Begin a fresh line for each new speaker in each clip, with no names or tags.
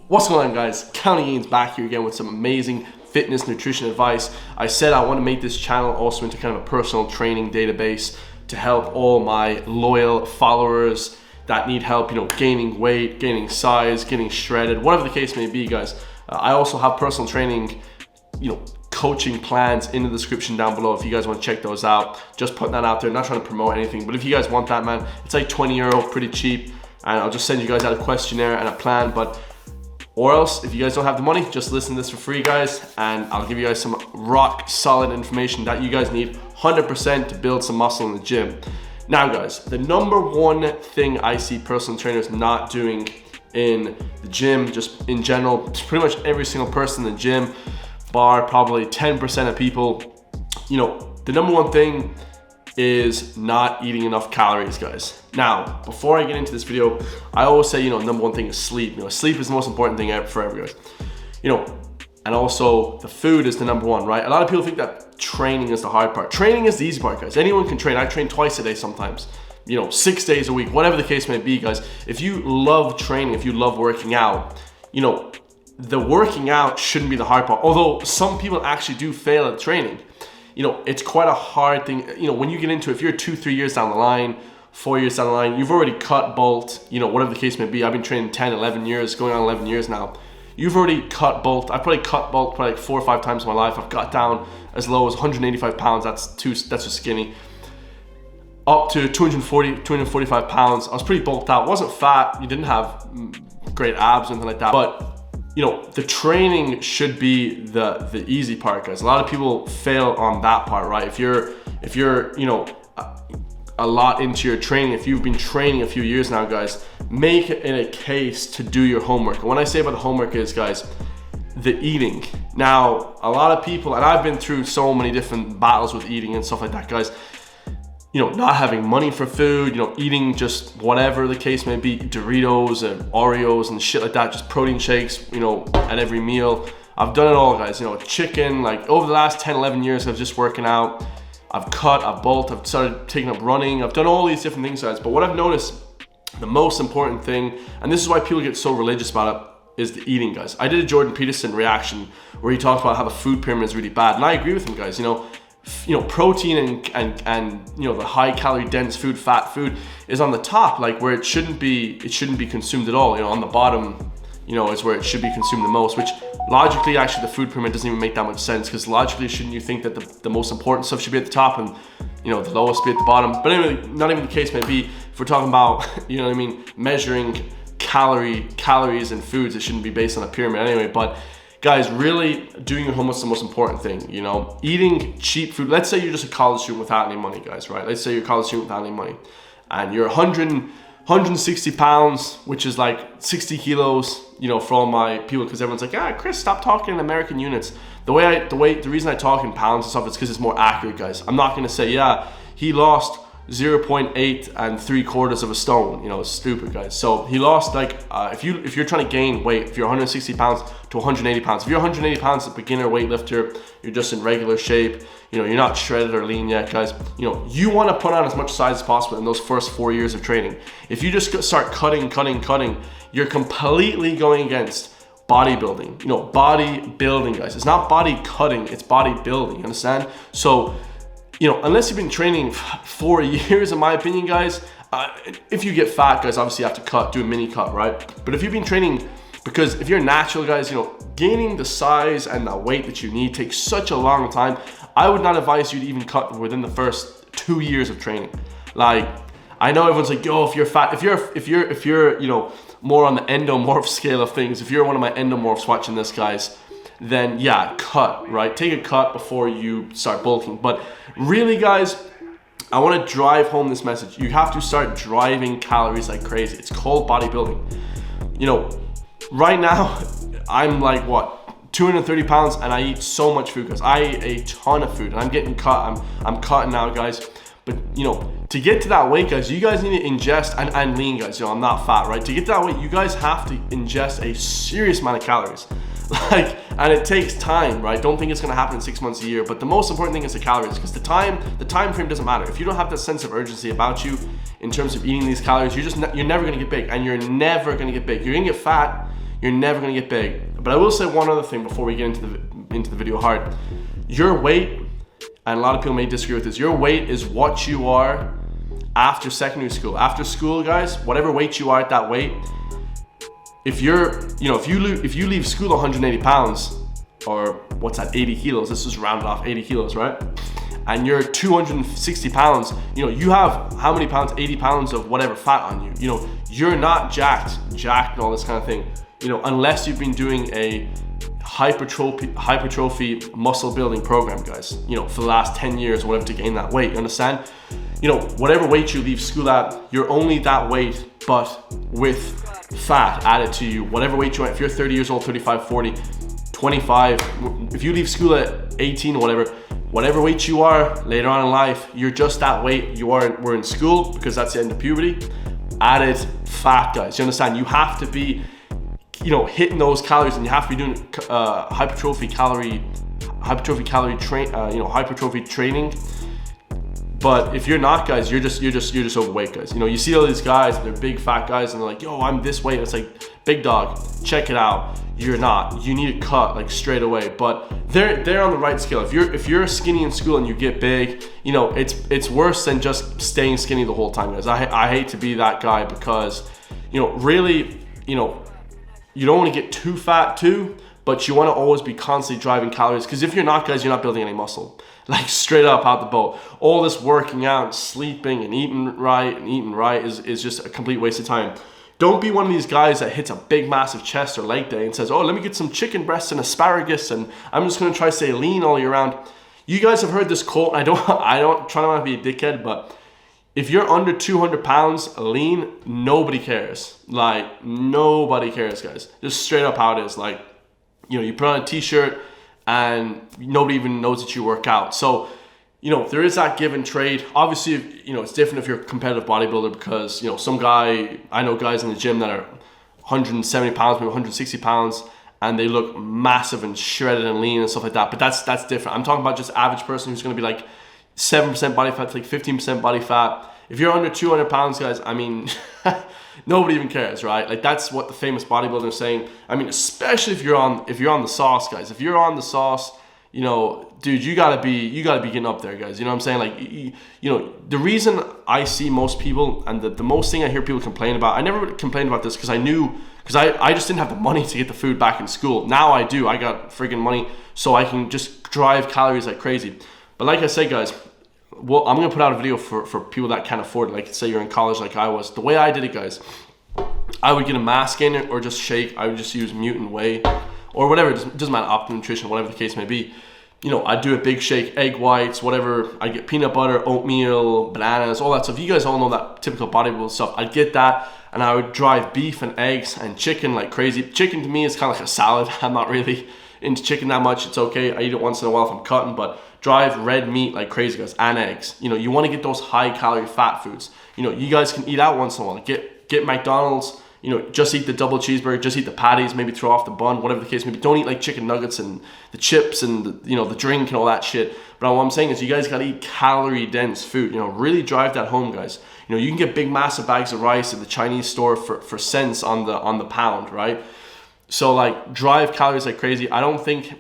What's going on, guys? County Gains back here again with some amazing fitness nutrition advice. I said I want to make this channel also into kind of a personal training database to help all my loyal followers that need help, gaining weight, gaining size, getting shredded, whatever the case may be, guys. I also have personal training, coaching plans in the description down below if you guys want to check those out. Just putting that out there, not trying to promote anything, but if you guys want that, man, it's like 20 euro, pretty cheap, and I'll just send you guys out a questionnaire and a plan. Or else, if you guys don't have the money, just listen to this for free, guys, and I'll give you guys some rock solid information that you guys need 100% to build some muscle in the gym. Now, guys, the number one thing I see personal trainers not doing in the gym, just in general, pretty much every single person in the gym, bar probably 10% of people, the number one thing is not eating enough calories, guys. Now, before I get into this video, I always say, number one thing is sleep. Sleep is the most important thing for everyone. And also the food is the number one, right? A lot of people think that training is the hard part. Training is the easy part, guys. Anyone can train. I train twice a day sometimes, 6 days a week, whatever the case may be, guys. If you love training, if you love working out, the working out shouldn't be the hard part. Although some people actually do fail at training. It's quite a hard thing. When you get into it, if you're 2-3 years down the line, 4 years down the line, you've already cut bulked, whatever the case may be. I've been training 10, 11 years, going on 11 years now. You've already cut bulked. I've probably cut bulked probably like 4 or 5 times in my life. I've got down as low as 185 pounds. That's just skinny. Up to 240, 245 pounds. I was pretty bulked out. Wasn't fat. You didn't have great abs or anything like that. But the training should be the easy part, guys. A lot of people fail on that part, right? If you're a lot into your training, if you've been training a few years now, guys, make it a case to do your homework. And when I say about the homework is, guys, the eating. Now, a lot of people, and I've been through so many different battles with eating and stuff like that, guys, not having money for food, eating just whatever the case may be, Doritos and Oreos and shit like that, just protein shakes, at every meal. I've done it all, guys, chicken, like over the last 10, 11 years of just working out, I've cut, I've bulked, I've started taking up running, I've done all these different things, guys. But what I've noticed, the most important thing, and this is why people get so religious about it, is the eating, guys. I did a Jordan Peterson reaction where he talked about how the food pyramid is really bad, and I agree with him, guys. Protein and the high calorie dense food, fat food is on the top, like where it shouldn't be consumed at all. On the bottom, is where it should be consumed the most, which logically, actually, the food pyramid doesn't even make that much sense, because logically, shouldn't you think that the most important stuff should be at the top and the lowest be at the bottom? But anyway, not even the case may be. If we're talking about measuring calories and foods, it shouldn't be based on a pyramid anyway. But guys, really doing your homework is the most important thing. Eating cheap food. Let's say you're just a college student without any money, guys, right? Let's say you're a college student without any money, and you're 160 pounds, which is like 60 kilos, for all my people, because everyone's like, Chris, stop talking in American units. The reason I talk in pounds and stuff is because it's more accurate, guys. I'm not gonna say, he lost 0.8 3/4 of a stone. It's stupid, guys. So he lost if you're trying to gain weight, if you're 160 pounds to 180 pounds, if you're 180 pounds, a beginner weightlifter, you're just in regular shape, you're not shredded or lean yet, guys, you want to put on as much size as possible in those first 4 years of training. If you just start cutting, you're completely going against bodybuilding. Bodybuilding, guys. It's not body cutting, it's bodybuilding, you understand? So unless you've been training 4 years, in my opinion, guys, if you get fat, guys, obviously you have to do a mini cut, right? But if you've been training, because if you're natural, guys, gaining the size and the weight that you need takes such a long time. I would not advise you to even cut within the first 2 years of training. Like, I know everyone's like, yo, if you're fat, if you're more on the endomorph scale of things, if you're one of my endomorphs watching this, guys, then cut, right? Take a cut before you start bulking. But really, guys, I want to drive home this message. You have to start driving calories like crazy. It's called bodybuilding. Right now, I'm like, 230 pounds, and I eat so much food, guys. I eat a ton of food, and I'm getting cut. I'm cutting now, guys. But to get to that weight, guys, you guys need to ingest, and I'm lean, guys. I'm not fat, right? To get to that weight, you guys have to ingest a serious amount of calories. And it takes time, right? Don't think it's gonna happen in 6 months, a year. But the most important thing is the calories, because the time frame doesn't matter. If you don't have that sense of urgency about you in terms of eating these calories, you're never gonna get big, and you're never gonna get big. You're gonna get fat. you're never gonna get big. But I will say one other thing before we get into the video hard. Your weight, and a lot of people may disagree with this, your weight is what you are after secondary school. After school, guys, whatever weight you are at that weight, if you leave school 180 pounds, or what's that, 80 kilos, let's just round it off, 80 kilos, right? And you're 260 pounds, you have how many pounds? 80 pounds of whatever fat on you. You're not jacked and all this kind of thing, unless you've been doing a hypertrophy muscle building program, guys, for the last 10 years or whatever to gain that weight, you understand? Whatever weight you leave school at, you're only that weight, but with fat added to you, whatever weight you are. If you're 30 years old, 35, 40, 25, if you leave school at 18 or whatever weight you are later on in life, you're just that weight were in school, because that's the end of puberty. Added fat, guys, you understand? You have to be hitting those calories, and you have to be doing hypertrophy training. But if you're not, guys, you're just overweight, guys. You see all these guys, they're big fat guys, and they're like, yo, I'm this weight. And it's like, big dog, check it out. You're not. You need to cut like straight away. But they're on the right scale. If you're skinny in school and you get big, it's worse than just staying skinny the whole time, guys. I hate to be that guy, because really, you don't want to get too fat too, but you want to always be constantly driving calories, because if you're not, guys, you're not building any muscle. Like, straight up out the boat. All this working out and sleeping and eating right is just a complete waste of time. Don't be one of these guys that hits a big massive chest or leg day and says, oh, let me get some chicken breasts and asparagus, and I'm just going to try to stay lean all year round. You guys have heard this quote, and I don't try not to be a dickhead, but if you're under 200 pounds lean, nobody cares. Like, nobody cares, guys. Just straight up how it is. Like, you put on a t-shirt and nobody even knows that you work out. So, there is that give and trade. Obviously, it's different if you're a competitive bodybuilder, because, I know guys in the gym that are 170 pounds, maybe 160 pounds, and they look massive and shredded and lean and stuff like that. But that's different. I'm talking about just average person who's going to be like 7% body fat to like 15% body fat. If you're under 200 pounds, guys, I mean, nobody even cares, right? Like, that's what the famous bodybuilder is saying. I mean, especially if you're on the sauce, guys. If you're on the sauce, dude, you gotta be getting up there, guys. You know what I'm saying? Like, the reason I see most people, and the most thing I hear people complain about, I never complained about this because I just didn't have the money to get the food back in school. Now I do. I got friggin' money, so I can just drive calories like crazy. But like I say, guys, well, I'm gonna put out a video for people that can't afford it. Like, say you're in college like I was. The way I did it, guys, I would get a mask in it or just shake. I would just use mutant whey or whatever. It doesn't matter, Optimum Nutrition, whatever the case may be. I'd do a big shake, egg whites, whatever. I'd get peanut butter, oatmeal, bananas, all that stuff. You guys all know that typical bodybuilder stuff. I'd get that, and I would drive beef and eggs and chicken like crazy. Chicken to me is kind of like a salad. I'm not really into chicken that much. It's okay. I eat it once in a while if I'm cutting, but drive red meat like crazy, guys, and eggs. You want to get those high calorie fat foods. You guys can eat out once in a while. Get McDonald's. Just eat the double cheeseburger, just eat the patties, maybe throw off the bun, whatever the case may be. Don't eat like chicken nuggets and the chips and the drink and all that shit. But what I'm saying is, you guys gotta eat calorie dense food. Really drive that home, guys. You can get big massive bags of rice at the Chinese store for cents on the pound, right? So like, drive calories like crazy. I don't think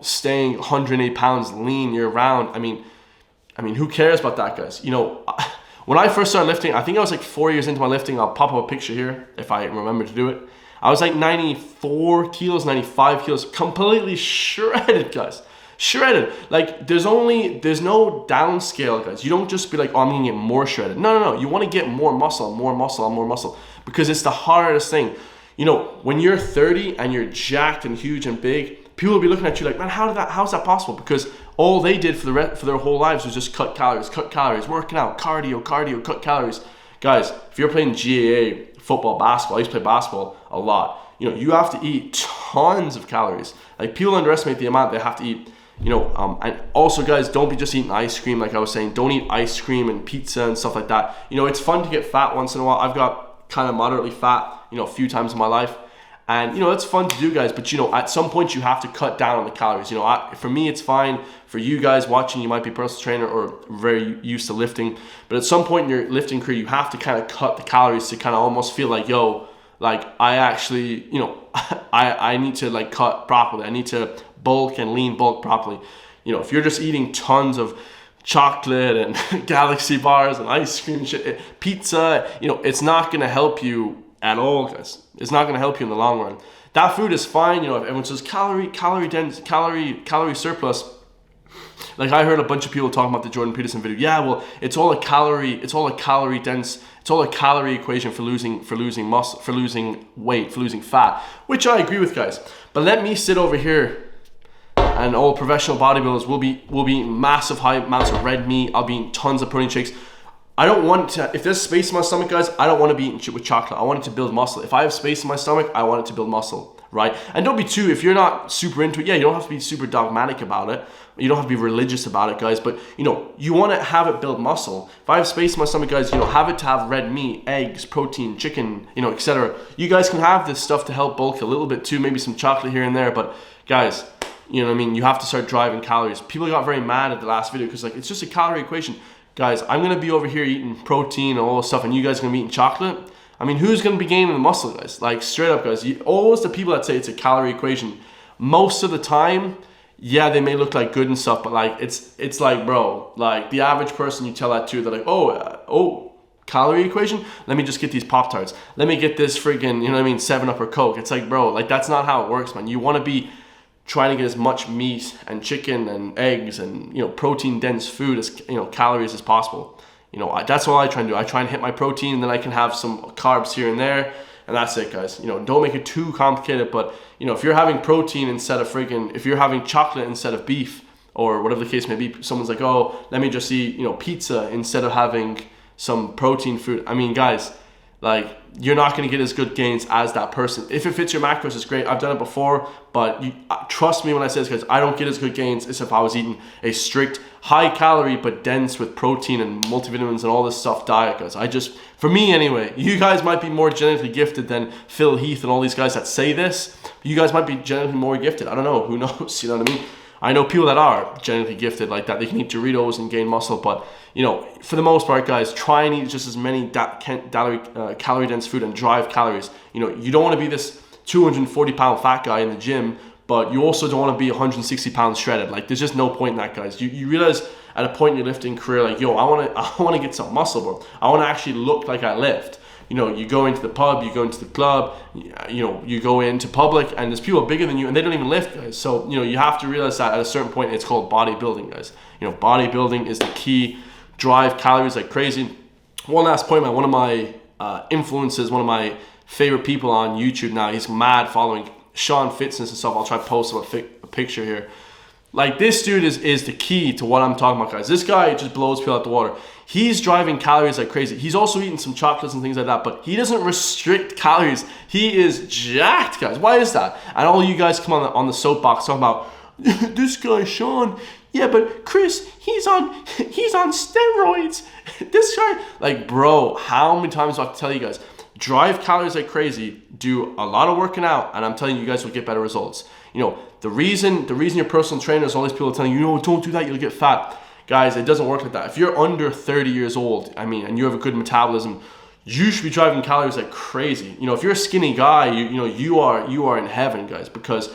staying 180 pounds lean year round. I mean, who cares about that, guys? When I first started lifting, I think I was like 4 years into my lifting. I'll pop up a picture here if I remember to do it. I was like 94 kilos, 95 kilos, completely shredded, guys. Shredded. Like, there's no downscale, guys. You don't just be like, oh, I'm gonna get more shredded. No. You want to get more muscle, because it's the hardest thing. When you're 30 and you're jacked and huge and big, people will be looking at you like, man, how's that possible? Because all they did for their whole lives was just cut calories, working out, cardio, cut calories. Guys, if you're playing GAA, football, basketball, I used to play basketball a lot. You have to eat tons of calories. Like, people underestimate the amount they have to eat. And also, guys, don't be just eating ice cream. Like I was saying, don't eat ice cream and pizza and stuff like that. It's fun to get fat once in a while. I've got kind of moderately fat, a few times in my life. And, it's fun to do, guys, but, at some point you have to cut down on the calories. For me, it's fine. For you guys watching, you might be a personal trainer or very used to lifting. But at some point in your lifting career, you have to kind of cut the calories to kind of almost feel like, yo, like, I actually, I need to like cut properly. I need to bulk and lean bulk properly. You know, if you're just eating tons of chocolate and galaxy bars and ice cream and shit, pizza, you know, it's not going to help you at all, guys. It's not going to help you in the long run. That food is fine, you know, if everyone says calorie dense, calorie surplus. Like I heard a bunch of people talking about the Jordan Peterson video. Yeah, well, it's all a calorie dense, it's all a calorie equation for losing muscle, for losing weight, for losing fat, which I agree with, guys. But let me sit over here, and all professional bodybuilders will be eating massive high amounts of red meat. I'll be eating tons of protein shakes. I don't want to, if there's space in my stomach, guys, I don't want to be eating shit with chocolate. I want it to build muscle. If I have space in my stomach, I want it to build muscle, right? And don't be too, if you're not super into it, yeah, you don't have to be super dogmatic about it. You don't have to be religious about it, guys, but you know, you want to have it build muscle. If I have space in my stomach, guys, you know, have it to have red meat, eggs, protein, chicken, you know, etc. You guys can have this stuff to help bulk a little bit too, maybe some chocolate here and there, but guys, you know what I mean? You have to start driving calories. People got very mad at the last video because like, it's just a calorie equation. Guys, I'm going to be over here eating protein and all this stuff, and you guys are going to be eating chocolate. I mean, who's going to be gaining the muscle, guys? Like, straight up, guys. Always the people that say it's a calorie equation, most of the time, yeah, they may look like good and stuff, but like, it's like, bro, like the average person you tell that to, they're like, oh, calorie equation? Let me just get these Pop-Tarts. Let me get this friggin', you know what I mean, 7-Up or Coke. It's like, bro, like that's not how it works, man. You want to be trying to get as much meat and chicken and eggs and, you know, protein dense food as, you know, calories as possible. You know, that's all I try and do. I try and hit my protein, and then I can have some carbs here and there, and that's it, guys. You know, don't make it too complicated, but you know, if you're having protein instead of if you're having chocolate instead of beef, or whatever the case may be, someone's like, oh, let me just eat, you know, pizza instead of having some protein food. I mean, guys, like, you're not going to get as good gains as that person. If it fits your macros, it's great. I've done it before, but trust me when I say this, guys, I don't get as good gains as if I was eating a strict high calorie but dense with protein and multivitamins and all this stuff diet, guys. For me anyway, you guys might be more genetically gifted than Phil Heath and all these guys that say this. You guys might be genetically more gifted. I don't know. Who knows? You know what I mean? I know people that are genetically gifted like that. They can eat Doritos and gain muscle, but you know, for the most part, guys, try and eat just as many calorie dense food and drive calories. You know, you don't want to be this 240-pound fat guy in the gym, but you also don't want to be 160 pounds shredded. Like, there's just no point in that, guys. You realize at a point in your lifting career, like, yo, I want to get some muscle, bro. I want to actually look like I lift. You know, you go into the pub, you go into the club, you know, you go into public, and there's people bigger than you, and they don't even lift, guys. So, you know, you have to realize that at a certain point, it's called bodybuilding, guys. You know, bodybuilding is the key. Drive calories like crazy. One last point, man. One of my influences, one of my favorite people on YouTube now, he's mad following Sean Fitness and stuff. I'll try to post a picture here. Like, this dude is the key to what I'm talking about, guys. This guy just blows people out the water. He's driving calories like crazy. He's also eating some chocolates and things like that, but he doesn't restrict calories. He is jacked, guys. Why is that? And all you guys come on the soapbox talking about this guy Sean. Yeah, but Chris, he's on steroids. This guy, like, bro, how many times do I have to tell you guys? Drive calories like crazy, do a lot of working out, and I'm telling you, you guys will get better results. You know, the reason your personal trainers, all these people are telling you, no, don't do that, you'll get fat. Guys, it doesn't work like that. If you're under 30 years old, I mean, and you have a good metabolism, you should be driving calories like crazy. You know, if you're a skinny guy, you are in heaven, guys, because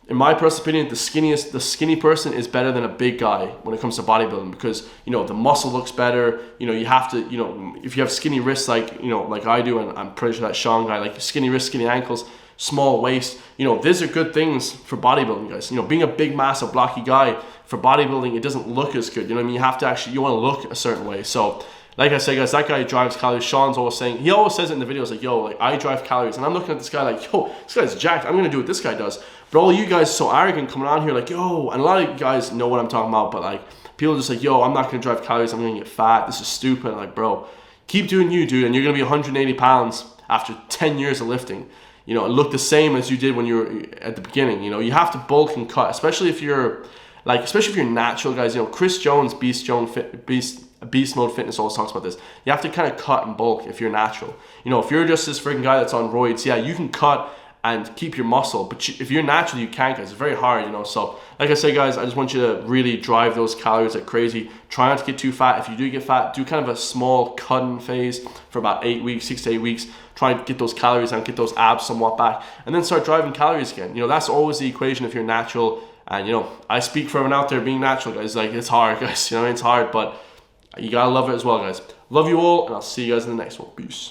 in my personal opinion, the skinny person is better than a big guy when it comes to bodybuilding, because, you know, the muscle looks better. You know, you have to, you know, if you have skinny wrists like, you know, like I do, and I'm pretty sure that Sean guy, like skinny wrists, skinny ankles, small waist, you know, these are good things for bodybuilding, guys. You know, being a big, massive, blocky guy for bodybuilding, it doesn't look as good. You know what I mean? You have to actually, you want to look a certain way. So, like I said, guys, that guy drives calories. Sean's always saying, he always says it in the videos, like, yo, like, I drive calories. And I'm looking at this guy like, yo, this guy's jacked. I'm going to do what this guy does. But all you guys so arrogant coming on here like, yo, and a lot of you guys know what I'm talking about, but like, people are just like, yo, I'm not going to drive calories. I'm going to get fat. This is stupid. Like, bro, keep doing you, dude. And you're going to be 180 pounds after 10 years of lifting. You know, look the same as you did when you were at the beginning. You know, you have to bulk and cut, especially if you're natural, guys. You know, Chris Jones, Beast Mode Fitness always talks about this. You have to kind of cut and bulk if you're natural. You know, if you're just this freaking guy that's on roids, yeah, you can cut and keep your muscle. But if you're natural, you can't, guys. It's very hard, you know. So like I said, guys, I just want you to really drive those calories like crazy. Try not to get too fat. If you do get fat, do kind of a small cutting phase for about 8 weeks, 6 to 8 weeks. Try and get those calories and get those abs somewhat back, and then start driving calories again. You know, that's always the equation if you're natural. And you know, I speak for everyone out there being natural, guys. Like, it's hard, guys. You know, it's hard, but you gotta love it as well, guys. Love you all, and I'll see you guys in the next one. Peace.